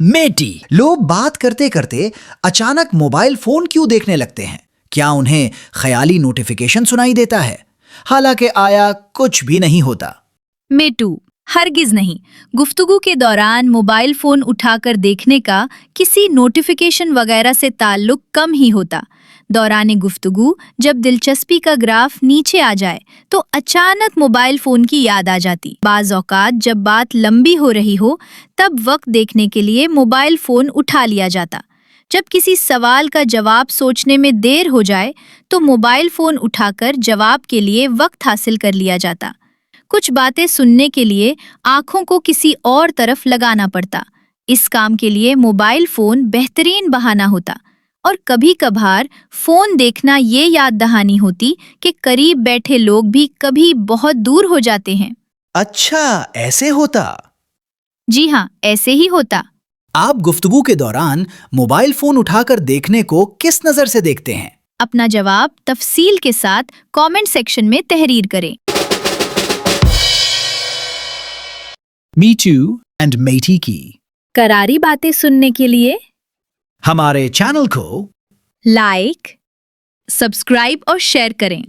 मेटी। लोग बात करते करते अचानक मोबाइल फोन क्यों देखने लगते हैं? क्या उन्हें ख्याली नोटिफिकेशन सुनाई देता है? हालांकि आया कुछ भी नहीं होता। मेटू, हरगिज नहीं। गुफ्तगू के दौरान मोबाइल फोन उठाकर देखने का किसी नोटिफिकेशन वगैरह से ताल्लुक कम ही होता। दौरान गुफ्तगू जब दिलचस्पी का ग्राफ नीचे आ जाए तो अचानक मोबाइल फोन की याद आ जाती। बाज़ औक़ात जब बात लंबी हो रही हो तब वक्त देखने के लिए मोबाइल फोन उठा लिया जाता। जब किसी सवाल का जवाब सोचने में देर हो जाए तो मोबाइल फोन उठाकर जवाब के लिए वक्त हासिल कर लिया जाता। कुछ बातें सुनने के लिए आंखों को किसी और तरफ लगाना पड़ता। इस काम के लिए मोबाइल फोन बेहतरीन बहाना होता। और कभी कभार फोन देखना ये याद दहानी होती कि करीब बैठे लोग भी कभी बहुत दूर हो जाते हैं। अच्छा, ऐसे होता? जी हाँ, ऐसे ही होता। आप गुफ्तगू के दौरान मोबाइल फोन उठाकर देखने को किस नजर से देखते हैं? अपना जवाब तफसील के साथ कमेंट सेक्शन में तहरीर करें। मी टू एंड मेटी की करारी बातें सुनने के लिए हमारे चैनल को लाइक, सब्सक्राइब और शेयर करें।